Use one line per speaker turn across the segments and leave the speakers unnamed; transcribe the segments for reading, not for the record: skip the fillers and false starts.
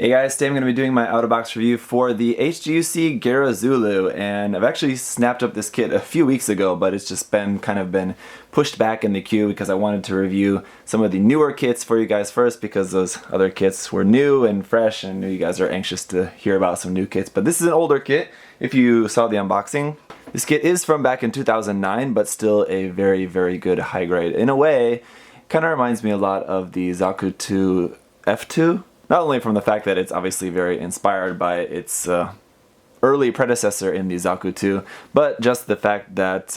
Hey guys, today I'm going to be doing my out-of-box review for the HGUC Geara Zulu, and I've actually snapped up this kit a few weeks ago, but it's just been pushed back in the queue because I wanted to review some of the newer kits for you guys first, because those other kits were new and fresh and I knew you guys are anxious to hear about some new kits. But this is an older kit if you saw the unboxing. This kit is from back in 2009, but still a very, very good high grade. In a way, kind of reminds me a lot of the Zaku 2 F2. Not only from the fact that it's obviously very inspired by its early predecessor in the Zaku 2, but just the fact that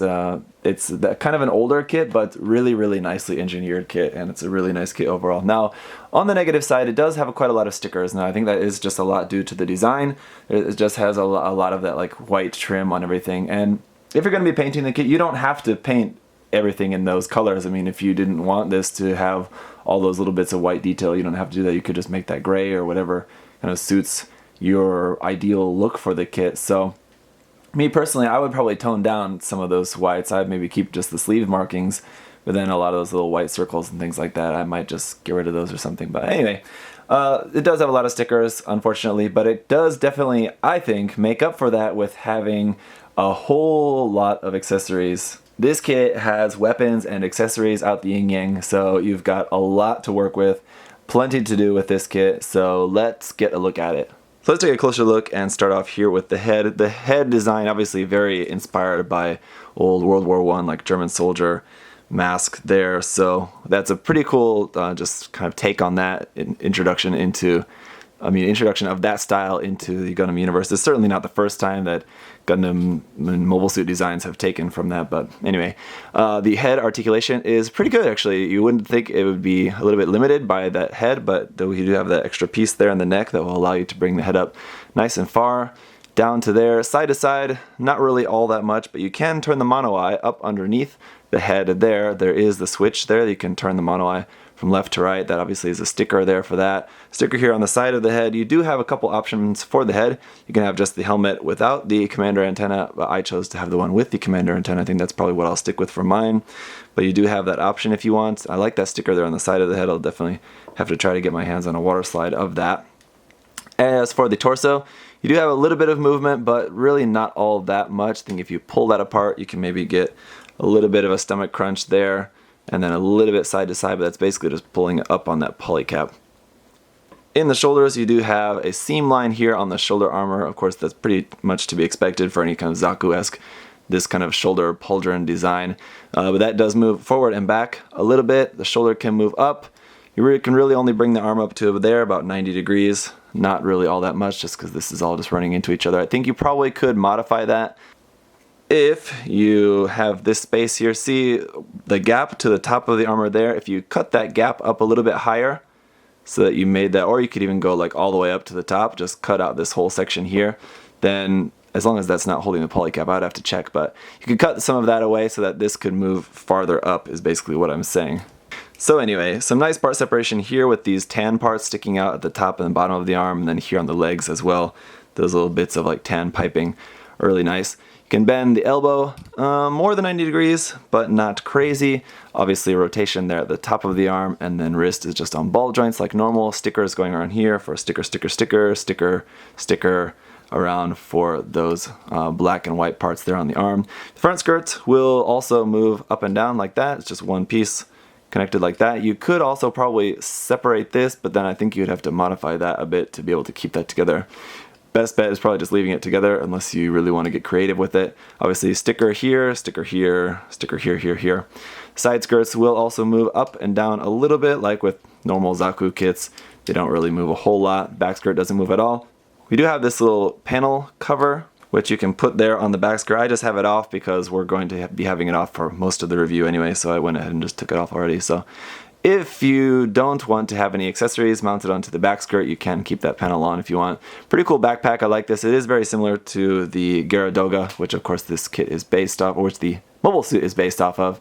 it's kind of an older kit, but really, really nicely engineered kit, and it's a really nice kit overall. Now, on the negative side, it does have quite a lot of stickers. Now, I think that is just a lot due to the design. It just has a lot of that like white trim on everything, and if you're going to be painting the kit, you don't have to paint everything in those colors. I mean, if you didn't want this to have all those little bits of white detail, you don't have to do that. You could just make that gray or whatever kind of suits your ideal look for the kit. So me personally, I would probably tone down some of those whites. I'd maybe keep just the sleeve markings, but then a lot of those little white circles and things like that, I might just get rid of those or something. But anyway, it does have a lot of stickers, unfortunately, but it does definitely, I think, make up for that with having a whole lot of accessories. This kit has weapons and accessories out the yin-yang, so you've got a lot to work with, plenty to do with this kit, so let's get a look at it. So let's take a closer look and start off here with the head. The head design obviously very inspired by old World War I, like German soldier mask there, so that's a pretty cool just kind of take on that introduction of that style into the Gundam universe. It's certainly not the first time that Gundam and mobile suit designs have taken from that, but anyway, the head articulation is pretty good actually. You wouldn't think it would be a little bit limited by that head, but though you do have that extra piece there in the neck that will allow you to bring the head up nice and far, down to there, side to side, not really all that much, but you can turn the mono eye up underneath the head there. There is the switch there that you can turn the mono eye from left to right. That obviously is a sticker there for that. Sticker here on the side of the head. You do have a couple options for the head. You can have just the helmet without the commander antenna, but I chose to have the one with the commander antenna. I think that's probably what I'll stick with for mine, but you do have that option if you want. I like that sticker there on the side of the head. I'll definitely have to try to get my hands on a water slide of that. As for the torso, you do have a little bit of movement, but really not all that much. I think if you pull that apart, you can maybe get a little bit of a stomach crunch there, and then a little bit side to side, but that's basically just pulling it up on that polycap. In the shoulders, you do have a seam line here on the shoulder armor. Of course, that's pretty much to be expected for any kind of Zaku-esque, this kind of shoulder pauldron design. But that does move forward and back a little bit. The shoulder can move up. You can really only bring the arm up to there, about 90 degrees. Not really all that much, just because this is all just running into each other. I think you probably could modify that if you have this space here. See the gap to the top of the armor there? If you cut that gap up a little bit higher so that you made that, or you could even go like all the way up to the top, just cut out this whole section here, then as long as that's not holding the polycap, I'd have to check, but you could cut some of that away so that this could move farther up is basically what I'm saying. So anyway, some nice part separation here with these tan parts sticking out at the top and the bottom of the arm, and then here on the legs as well. Those little bits of like tan piping are really nice. You can bend the elbow more than 90 degrees, but not crazy. Obviously a rotation there at the top of the arm, and then wrist is just on ball joints like normal. Stickers going around here for sticker around for those black and white parts there on the arm. The front skirt will also move up and down like that. It's just one piece connected like that. You could also probably separate this, but then I think you'd have to modify that a bit to be able to keep that together. Best bet is probably just leaving it together unless you really want to get creative with it. Obviously sticker here, sticker here, sticker here, here, here. Side skirts will also move up and down a little bit, like with normal Zaku kits. They don't really move a whole lot. Back skirt doesn't move at all. We do have this little panel cover, which you can put there on the back skirt. I just have it off because we're going to be having it off for most of the review anyway, so I went ahead and just took it off already. So if you don't want to have any accessories mounted onto the back skirt, you can keep that panel on if you want. Pretty cool backpack, I like this. It is very similar to the Geara Doga, which of course this kit is based off, or which the mobile suit is based off of.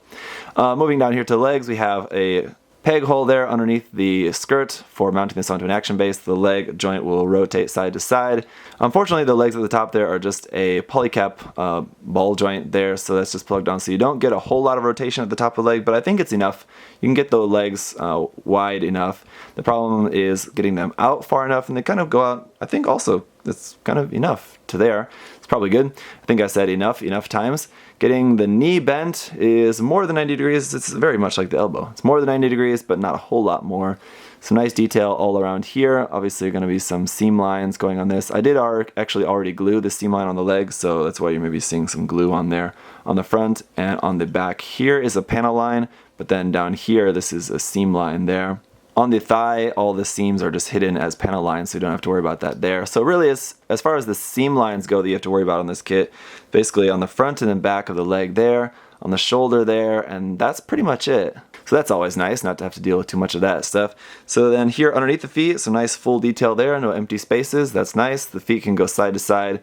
Moving down here to the legs, we have a peg hole there underneath the skirt for mounting this onto an action base. The leg joint will rotate side to side. Unfortunately, the legs at the top there are just a polycap ball joint there, so that's just plugged on, so you don't get a whole lot of rotation at the top of the leg, but I think it's enough. You can get the legs wide enough. The problem is getting them out far enough, and they kind of go out, I think also that's kind of enough to there. It's probably good. I think I said enough times. Getting the knee bent is more than 90 degrees. It's very much like the elbow. It's more than 90 degrees, but not a whole lot more. Some nice detail all around here. Obviously going to be some seam lines going on this. I did actually already glue the seam line on the leg, so that's why you're maybe seeing some glue on there on the front. And on the back here is a panel line, but then down here this is a seam line there. On the thigh, all the seams are just hidden as panel lines, so you don't have to worry about that there. So really, as far as the seam lines go that you have to worry about on this kit, basically on the front and then back of the leg there, on the shoulder there, and that's pretty much it. So that's always nice, not to have to deal with too much of that stuff. So then here underneath the feet, some nice full detail there, no empty spaces, that's nice. The feet can go side to side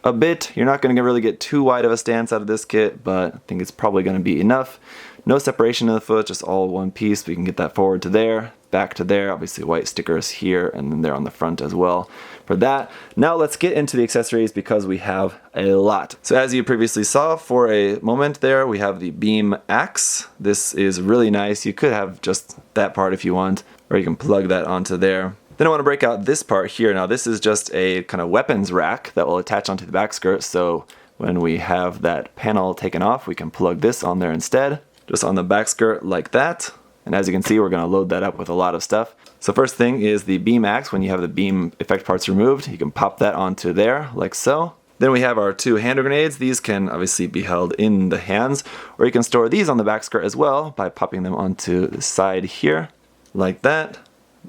a bit. You're not going to really get too wide of a stance out of this kit, but I think it's probably going to be enough. No separation of the foot, just all one piece. We can get that forward to there, back to there. Obviously white stickers here and then there on the front as well for that. Now let's get into the accessories because we have a lot. So as you previously saw for a moment there, we have the beam axe. This is really nice. You could have just that part if you want, or you can plug that onto there. Then I want to break out this part here. Now this is just a kind of weapons rack that will attach onto the back skirt. So when we have that panel taken off, we can plug this on there instead. Just on the back skirt like that. And as you can see, we're going to load that up with a lot of stuff. So first thing is the beam axe. When you have the beam effect parts removed, you can pop that onto there like so. Then we have our two hand grenades. These can obviously be held in the hands, or you can store these on the back skirt as well by popping them onto the side here like that.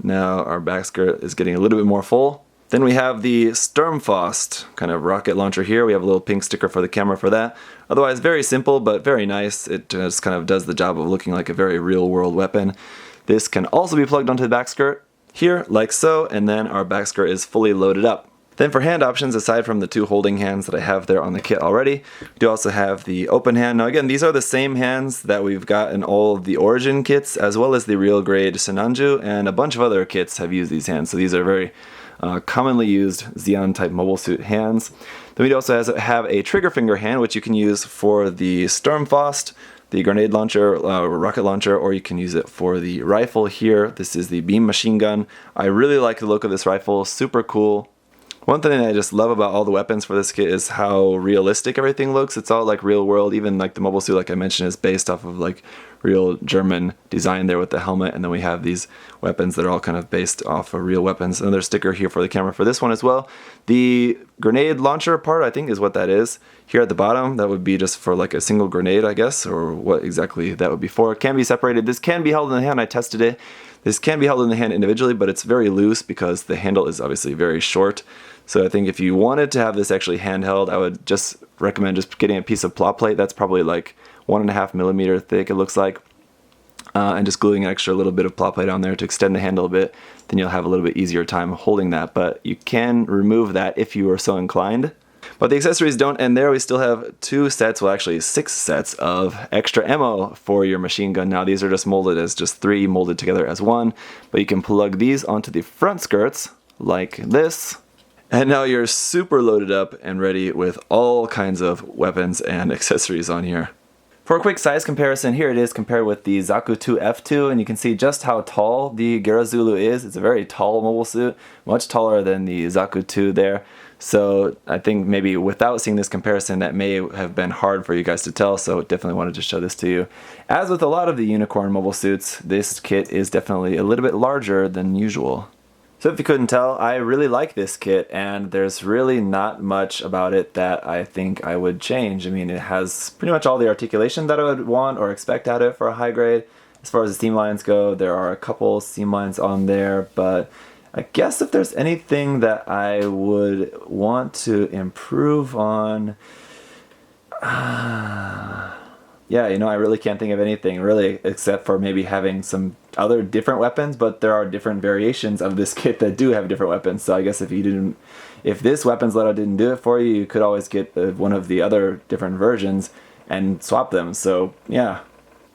Now our back skirt is getting a little bit more full. Then we have the Sturmfaust kind of rocket launcher here. We have a little pink sticker for the camera for that. Otherwise very simple but very nice. It just kind of does the job of looking like a very real world weapon. This can also be plugged onto the back skirt here like so, and then our back skirt is fully loaded up. Then for hand options, aside from the two holding hands that I have there on the kit already, we do also have the open hand. Now again, these are the same hands that we've got in all of the Origin kits, as well as the real grade Senanju, and a bunch of other kits have used these hands. So these are very commonly used Xeon type mobile suit hands. Then we also have a trigger finger hand, which you can use for the Sturmfaust, the grenade launcher, rocket launcher, or you can use it for the rifle here. This is the beam machine gun. I really like the look of this rifle, super cool. One thing I just love about all the weapons for this kit is how realistic everything looks. It's all like real world, even like the mobile suit, like I mentioned, is based off of like real German design there with the helmet, and then we have these weapons that are all kind of based off of real weapons. Another sticker here for the camera for this one as well. The grenade launcher part, I think, is what that is. Here at the bottom, that would be just for like a single grenade, I guess, or what exactly that would be for. It can be separated. This can be held in the hand. I tested it. This can be held in the hand individually, but it's very loose because the handle is obviously very short. So I think if you wanted to have this actually handheld, I would just recommend just getting a piece of plot plate that's probably like 1.5 millimeter thick, it looks like, and just gluing an extra little bit of plot plate on there to extend the handle a bit. Then you'll have a little bit easier time holding that, but you can remove that if you are so inclined. But the accessories don't end there. We still have 2 sets, well actually 6 sets of extra ammo for your machine gun. Now these are just molded as just 3 molded together as 1, but you can plug these onto the front skirts like this. And now you're super loaded up and ready with all kinds of weapons and accessories on here. For a quick size comparison, here it is compared with the Zaku 2 F2, and you can see just how tall the Geara Zulu is. It's a very tall mobile suit, much taller than the Zaku 2 there. So I think maybe without seeing this comparison, that may have been hard for you guys to tell, so definitely wanted to show this to you. As with a lot of the Unicorn mobile suits, this kit is definitely a little bit larger than usual. So if you couldn't tell, I really like this kit, and there's really not much about it that I think I would change. I mean, it has pretty much all the articulation that I would want or expect out of it for a high grade. As far as the seam lines go, there are a couple seam lines on there, but I guess if there's anything that I would want to improve on, yeah, you know, I really can't think of anything really except for maybe having some other different weapons, but there are different variations of this kit that do have different weapons. So I guess if this weapons loadout didn't do it for you, you could always get one of the other different versions and swap them. So yeah,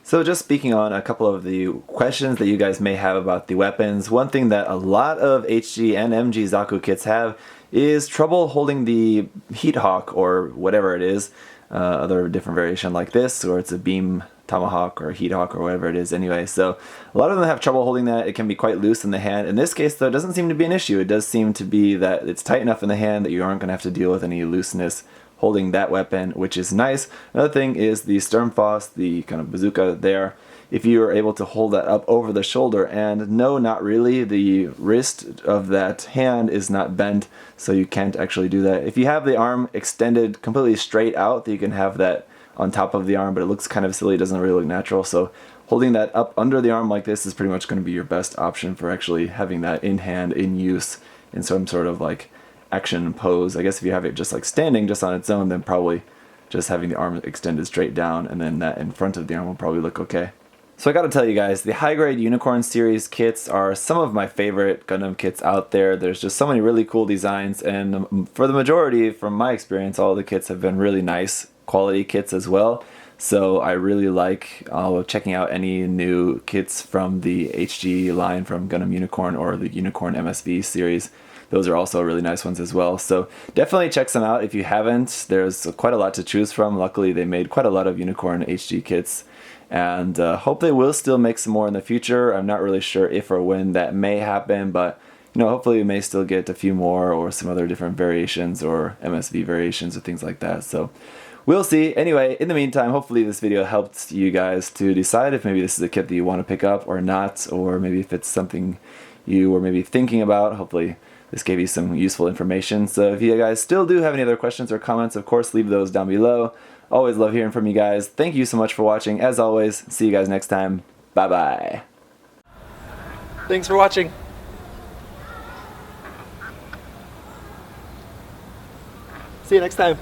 So just speaking on a couple of the questions that you guys may have about the weapons, one thing that a lot of HG and MG Zaku kits have is trouble holding the Heat Hawk or whatever it is, other different variation like this, or it's a beam tomahawk or heat hawk or whatever it is anyway. So a lot of them have trouble holding that. It can be quite loose in the hand. In this case though, it doesn't seem to be an issue. It does seem to be that it's tight enough in the hand that you aren't going to have to deal with any looseness holding that weapon, which is nice. Another thing is the Sturmfaust, the kind of bazooka there. If you are able to hold that up over the shoulder, and no, not really, the wrist of that hand is not bent, so you can't actually do that. If you have the arm extended completely straight out, you can have that on top of the arm, but it looks kind of silly, it doesn't really look natural, so holding that up under the arm like this is pretty much going to be your best option for actually having that in hand, in use, in some sort of like action pose. I guess if you have it just like standing just on its own, then probably just having the arm extended straight down and then that in front of the arm will probably look okay. So I gotta tell you guys, the high grade Unicorn series kits are some of my favorite Gundam kits out there. There's just so many really cool designs, and for the majority, from my experience, all the kits have been really nice quality kits as well. So I really like checking out any new kits from the HG line from Gundam Unicorn or the Unicorn MSV series. Those are also really nice ones as well. So definitely check some out if you haven't. There's quite a lot to choose from. Luckily, they made quite a lot of Unicorn HG kits, and hope they will still make some more in the future. I'm not really sure if or when that may happen, but you know, hopefully we may still get a few more or some other different variations or MSV variations or things like that. So we'll see. Anyway, in the meantime, hopefully this video helped you guys to decide if maybe this is a kit that you want to pick up or not, or maybe if it's something you were maybe thinking about. Hopefully this gave you some useful information. So if you guys still do have any other questions or comments, of course, leave those down below. Always love hearing from you guys. Thank you so much for watching. As always, see you guys next time. Bye-bye.
Thanks for watching. See you next time.